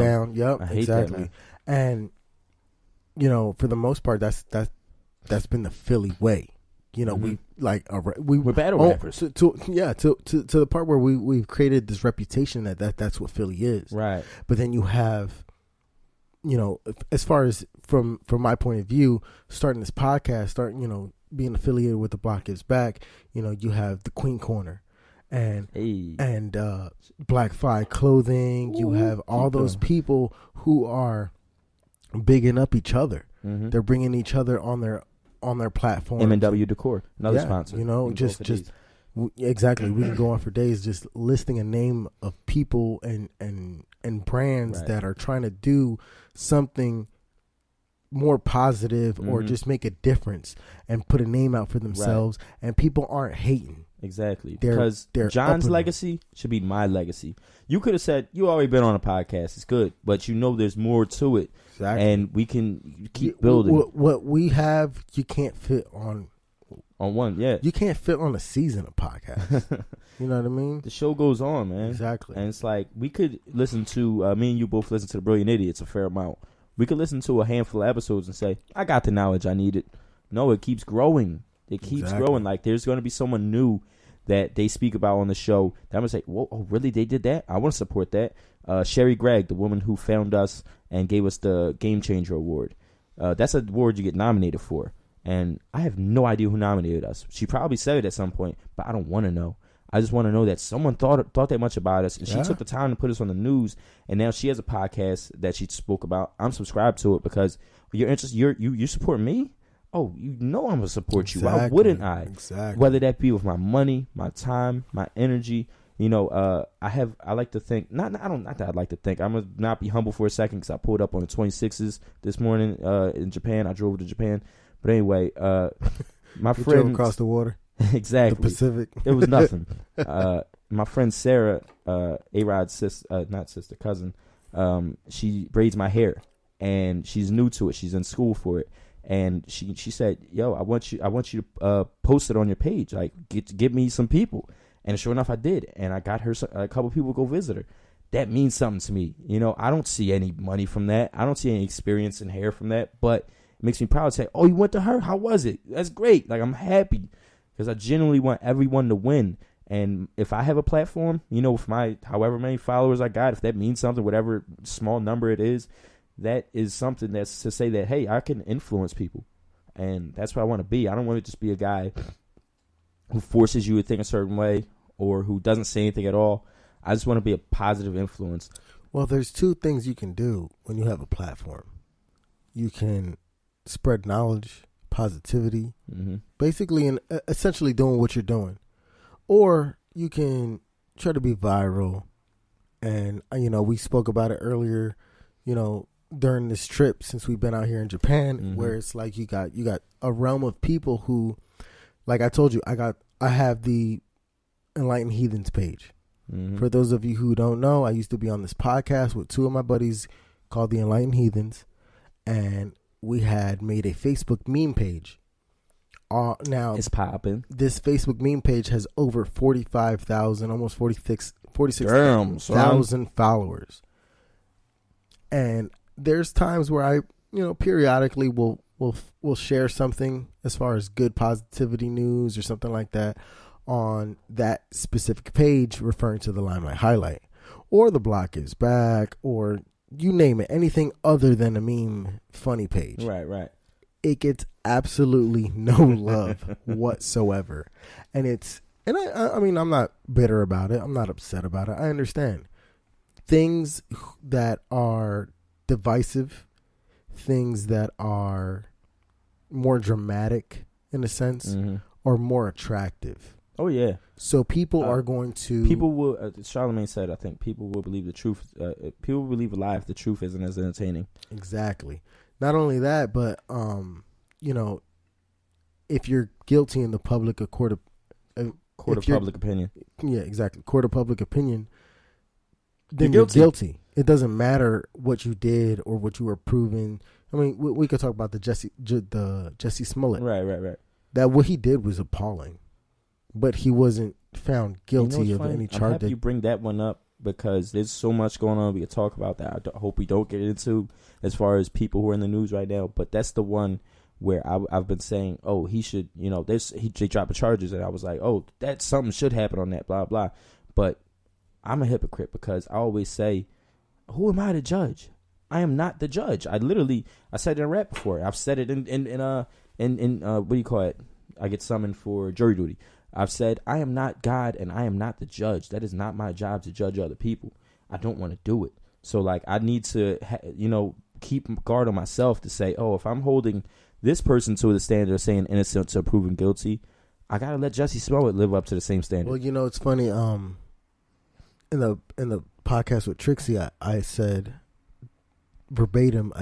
down. Yep, exactly. And for the most part, that's been the Philly way. We we're battle rappers to the part where we've created this reputation that's what Philly is. Right. But then you have, as far as from my point of view, starting this podcast, being affiliated with The Block Gives Back, you have the Queen Corner and Black Fly Clothing. You have all those people who are bigging up each other. Mm-hmm. They're bringing each other on their platform. M&W Decor, another sponsor. Exactly. We can go on for days just listing a name of people and brands that are trying to do something more positive or just make a difference and put a name out for themselves, and people aren't hating. Exactly. Because John's legacy should be my legacy. You could have said, you already been on a podcast, it's good, but there's more to it. Exactly. And we can keep building. What we have, you can't fit on one, yeah. You can't fit on a season of podcasts. You know what I mean? The show goes on, man. Exactly. And it's like, we could listen to, me and you both listen to The Brilliant Idiots a fair amount. We could listen to a handful of episodes and say, I got the knowledge I needed. No, it keeps growing. It keeps growing. Like, there's going to be someone new that they speak about on the show that I'm going to say, whoa, oh, really? They did that? I want to support that. Sherry Gregg, the woman who found us and gave us the Game Changer Award. That's an award you get nominated for. And I have no idea who nominated us. She probably said it at some point, but I don't want to know. I just want to know that someone thought that much about us, and she took the time to put us on the news. And now she has a podcast that she spoke about. I'm subscribed to it because you're interested. You support me. Oh, I'm gonna support you. Why wouldn't I? Exactly. Whether that be with my money, my time, my energy. I like to think. Not that I'd like to think. I'm gonna not be humble for a second because I pulled up on the 26s this morning in Japan. I drove to Japan, but anyway, my friend drove across the water. Exactly. The Pacific. It was nothing. My friend Sarah, A-Rod's cousin, she braids my hair, and she's new to it. She's in school for it, and she said, "Yo, I want you to post it on your page. Like, get me some people." And sure enough, I did, and I got her a couple people to go visit her. That means something to me. I don't see any money from that. I don't see any experience in hair from that, but it makes me proud to say, "Oh, you went to her? How was it? That's great." Like, I'm happy. Because I genuinely want everyone to win. And if I have a platform, with my however many followers I got, if that means something, whatever small number it is, that is something that's to say that, hey, I can influence people. And that's what I want to be. I don't want to just be a guy who forces you to think a certain way or who doesn't say anything at all. I just want to be a positive influence. Well, there's two things you can do when you have a platform. You can spread knowledge, positivity, basically, and essentially doing what you're doing, or you can try to be viral. And we spoke about it earlier, during this trip since we've been out here in Japan, where it's like you got a realm of people who, like I told you, I have the Enlightened Heathens page. For those of you who don't know, I used to be on this podcast with two of my buddies called the Enlightened Heathens, and we had made a Facebook meme page. Now it's popping. This Facebook meme page has over 45,000, almost 46,000 followers. And there's times where I, periodically will share something as far as good positivity news or something like that on that specific page, referring to the Limelight highlight or the Block Is Back, or you name it, anything other than a meme funny page. Right. It gets absolutely no love whatsoever. And I mean, I'm not bitter about it. I'm not upset about it. I understand. Things that are divisive, things that are more dramatic in a sense, are more attractive. Oh, yeah. So people are going to... People will... Charlamagne said, I think, people will believe the truth. People will believe a lie if the truth isn't as entertaining. Exactly. Not only that, but, if you're guilty in the public, court of public opinion. Yeah, exactly. Court of public opinion, then you're guilty. It doesn't matter what you did or what you were proven. I mean, we could talk about the Jesse Smollett. Right. That what he did was appalling. But he wasn't found guilty of any charge. I'm happy you bring that one up because there's so much going on we could talk about that I hope we don't get into as far as people who are in the news right now. But that's the one where I've been saying, oh, he should, they dropped the charges, and I was like, oh, that something should happen on that, blah, blah. But I'm a hypocrite because I always say, who am I to judge? I am not the judge. I said it in rap before. I've said it in what do you call it? I get summoned for jury duty. I've said, I am not God and I am not the judge. That is not my job to judge other people. I don't want to do it. So, like, I need to, keep guard on myself to say, oh, if I'm holding this person to the standard of saying innocent to proven guilty, I got to let Jussie Smollett live up to the same standard. Well, it's funny. In the podcast with Trixie, I said, verbatim,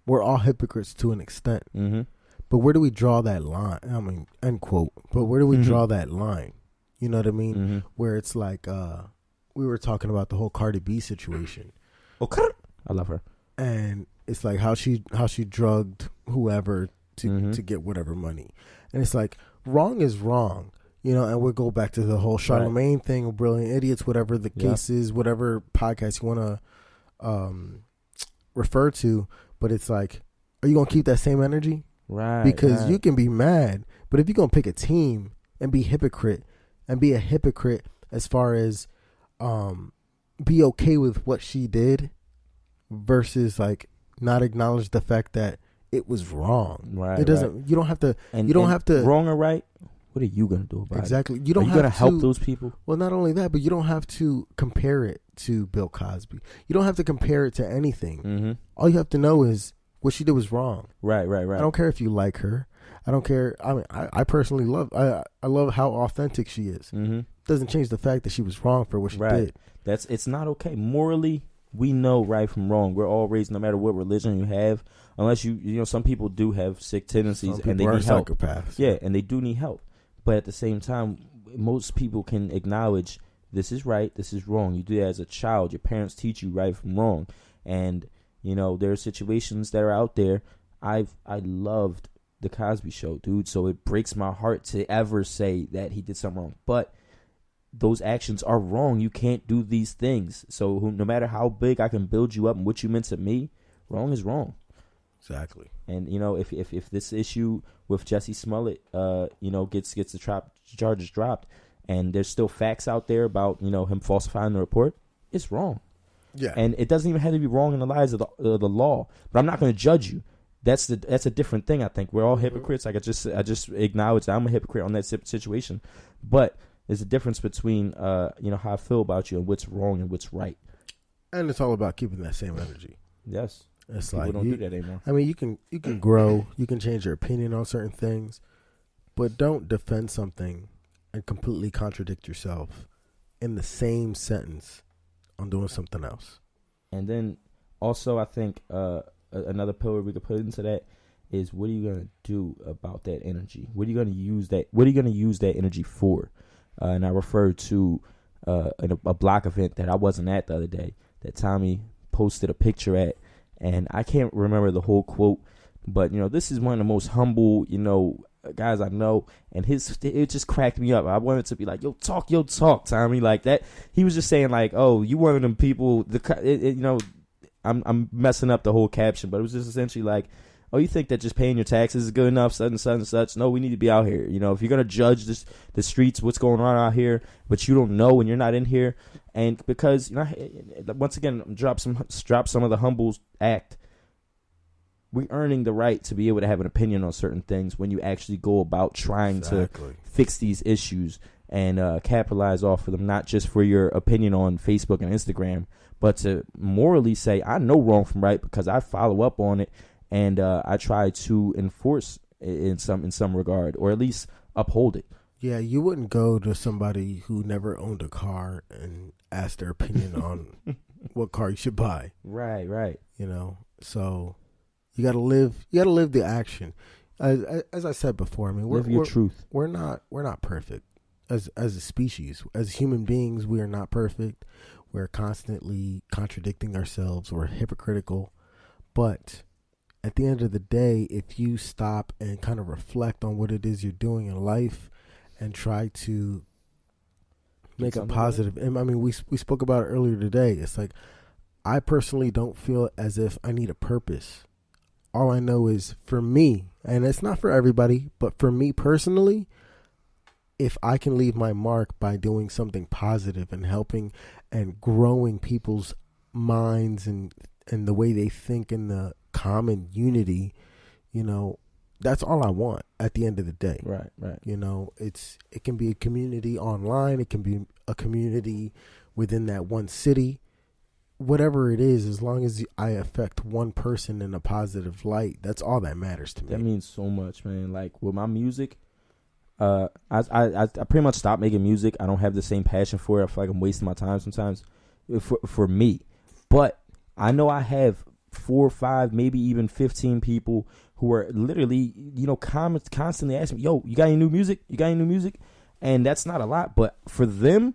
we're all hypocrites to an extent. Mm-hmm. But where do we draw that line? I mean, end quote. But where do we draw that line? You know what I mean? Mm-hmm. Where it's like, we were talking about the whole Cardi B situation. Okay. I love her. And it's like how she drugged whoever to get whatever money. And it's like, wrong is wrong. And we'll go back to the whole Charlemagne thing, or Brilliant Idiots, whatever the case is, whatever podcast you want to refer to. But it's like, are you going to keep that same energy? Right. Because you can be mad, but if you're going to pick a team and be a hypocrite as far as be okay with what she did versus like not acknowledge the fact that it was wrong. Right. It doesn't, you don't have to, wrong or right. What are you going to do about it? Exactly. You don't are you have going to help those people? Well, not only that, but you don't have to compare it to Bill Cosby. You don't have to compare it to anything. Mm-hmm. All you have to know is what she did was wrong. Right. I don't care if you like her. I don't care. I mean, I personally love, I love how authentic she is. Mm-hmm. Doesn't change the fact that she was wrong for what she did. It's not okay. Morally, we know right from wrong. We're all raised, no matter what religion you have, unless some people do have sick tendencies and they need help. Psychopaths. Yeah, and they do need help. But at the same time, most people can acknowledge this is right, this is wrong. You do that as a child. Your parents teach you right from wrong. And, there are situations that are out there. I loved The Cosby Show, dude. So it breaks my heart to ever say that he did something wrong. But those actions are wrong. You can't do these things. So no matter how big I can build you up and what you meant to me, wrong is wrong. Exactly. And if this issue with Jussie Smollett, gets the charges dropped, and there's still facts out there about him falsifying the report, it's wrong. Yeah. And it doesn't even have to be wrong in the eyes of the law. But I'm not going to judge you. That's a different thing. I think we're all hypocrites. Like I just acknowledge that I'm a hypocrite on that situation. But there's a difference between how I feel about you and what's wrong and what's right. And it's all about keeping that same energy. Yes. It's People like don't do that anymore. I mean, you can grow, you can change your opinion on certain things, but don't defend something and completely contradict yourself in the same sentence on doing something else. And then also, I think another pillar we could put into that is, what are you gonna do about that energy? What are you gonna use that? What are you gonna use that energy for? And I refer to a block event that I wasn't at the other day that Tommy posted a picture at. And I can't remember the whole quote, but, this is one of the most humble, guys I know. And it just cracked me up. I wanted to be like, yo, talk, Tommy. Like that. He was just saying like, oh, you one of them people, I'm messing up the whole caption, but it was just essentially like, oh, you think that just paying your taxes is good enough, such and such and such? No, we need to be out here. If you're going to judge the streets, what's going on out here, but you don't know and you're not in here. And because, once again, drop some of the humble act. We're earning the right to be able to have an opinion on certain things when you actually go about trying to fix these issues and capitalize off of them, not just for your opinion on Facebook and Instagram, but to morally say, I know wrong from right because I follow up on it. And I try to enforce in some regard, or at least uphold it. Yeah, you wouldn't go to somebody who never owned a car and ask their opinion on what car you should buy. Right. So you got to live the action. As I said before, I mean, live your truth. We're not perfect as a species. As human beings, we are not perfect. We're constantly contradicting ourselves. We're hypocritical, but at the end of the day, if you stop and kind of reflect on what it is you're doing in life and try to make a positive. And I mean, we spoke about it earlier today. It's like, I personally don't feel as if I need a purpose. All I know is for me, and it's not for everybody, but for me personally, if I can leave my mark by doing something positive and helping and growing people's minds and the way they think in the common unity, you know, that's all I want at the end of the day. Right. You know, it can be a community online. It can be a community within that one city. Whatever it is, as long as I affect one person in a positive light, that's all that matters to me. That means so much, man. Like with my music, I pretty much stopped making music. I don't have the same passion for it. I feel like I'm wasting my time sometimes for me. But I know I have 4 or 5, maybe even 15 people who are literally, you know, constantly asking me, yo, you got any new music? You got any new music? And that's not a lot. But for them,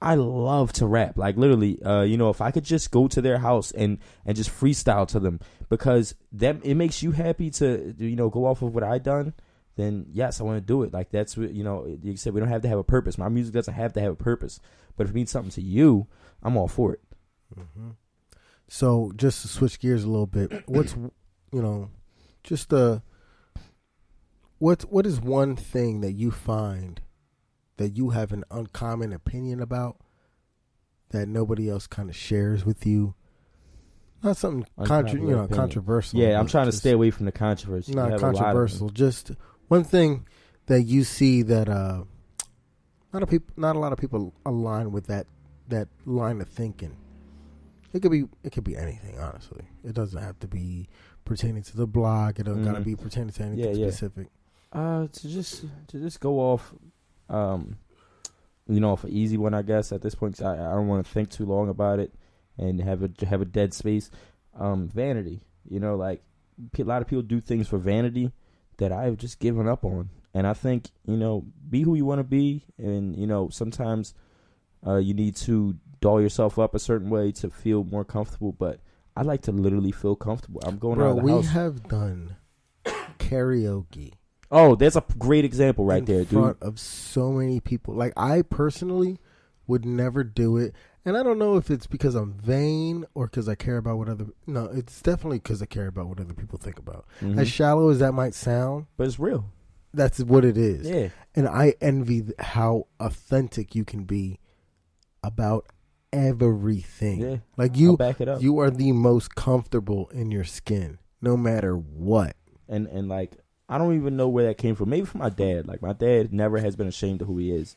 I love to rap. Like literally, you know, if I could just go to their house and just freestyle to them, because it makes you happy to, you know, go off of what I done, then yes, I want to do it. Like that's what, you know, you said we don't have to have a purpose. My music doesn't have to have a purpose, but if it means something to you, I'm all for it. Mm-hmm. So just to switch gears a little bit, what's, you know, just what is one thing that you find that you have an uncommon opinion about that nobody else kind of shares with you? Not something controversial. Yeah, I'm trying to stay away from the controversy. Not controversial. Just one thing that you see that not a lot of people align with that line of thinking. It could be anything, honestly. It doesn't have to be pertaining to the blog. It don't gotta be pertaining to anything specific. To just go off, you know, off an easy one, I guess at this point. 'Cause I don't want to think too long about it and have a dead space. Vanity, you know, like a lot of people do things for vanity that I've just given up on. And I think, you know, be who you want to be, and you know, sometimes you need to doll yourself up a certain way to feel more comfortable, but I like to literally feel comfortable. I'm going out of the house. We have done karaoke. Oh, that's a great example right there, dude. In front of so many people. Like, I personally would never do it, and I don't know if it's because I'm vain or because I care about what no, it's definitely because I care about what other people think about. Mm-hmm. As shallow as that might sound. But it's real. That's what it is. Yeah. And I envy how authentic you can be about everything. Yeah, like I'll back it up. You are the most comfortable in your skin, no matter what. And like, I don't even know where that came from. Maybe from my dad. Like, my dad never has been ashamed of who he is.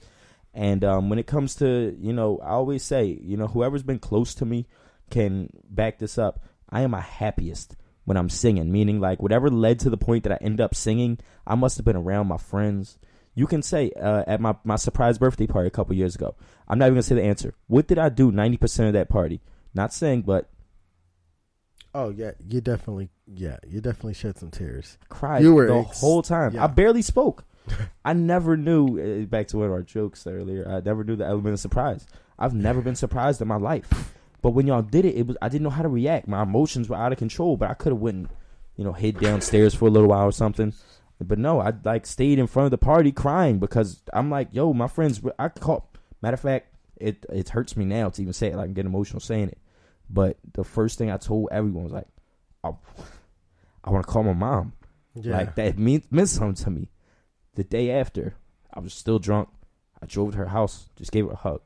And when it comes to, you know, I always say, you know, whoever's been close to me can back this up. I am my happiest when I'm singing, meaning like whatever led to the point that I ended up singing, I must have been around my friends. You can say at my surprise birthday party a couple years ago, I'm not even going to say the answer. What did I do 90% of that party? Not sing, but... Oh, yeah. You definitely shed some tears. Cried the whole time. Yeah. I barely spoke. I never knew, back to one of our jokes earlier, I never knew the element of surprise. I've never been surprised in my life. But when y'all did it, I didn't know how to react. My emotions were out of control, but I could have went, you know, hid downstairs for a little while or something. But no, I like stayed in front of the party crying because I'm like, yo, my friends, I call. Matter of fact, it hurts me now to even say it. Like, I'm getting emotional saying it. But the first thing I told everyone was like, I want to call my mom. Yeah. Like, that meant something to me. The day after, I was still drunk. I drove to her house, just gave her a hug.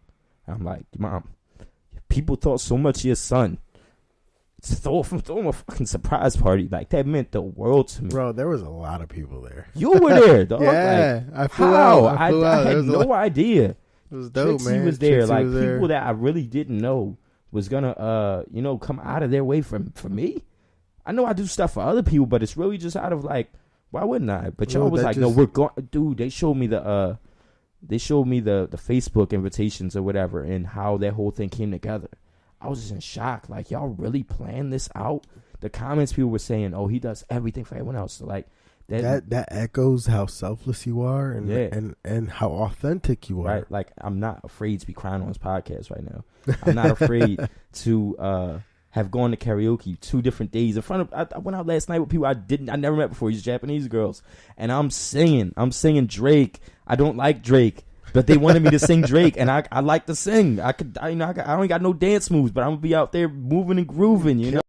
And I'm like, Mom, people thought so much of your son. Throw him a fucking surprise party. Like, that meant the world to me. Bro, there was a lot of people there. You were there, dog. Yeah, like, I flew out. I had no idea. It was dope, Trixie man. was there. Trixie like, was people there. that I really didn't know was gonna, you know, come out of their way for me. I know I do stuff for other people, but it's really just out of like, why wouldn't I? But y'all was like, no, we're going. Dude, they showed me the Facebook invitations or whatever, and how that whole thing came together. I was just in shock. Like, y'all really planned this out? The comments people were saying, oh, he does everything for everyone else. So like that echoes how selfless you are and how authentic you are. Right. Like, I'm not afraid to be crying on this podcast right now. I'm not afraid to have gone to karaoke 2 different days in front of. I went out last night with people I never met before. These Japanese girls, and I'm singing Drake. I don't like Drake. But they wanted me to sing Drake, and I like to sing. I don't got no dance moves, but I'm gonna be out there moving and grooving, you know.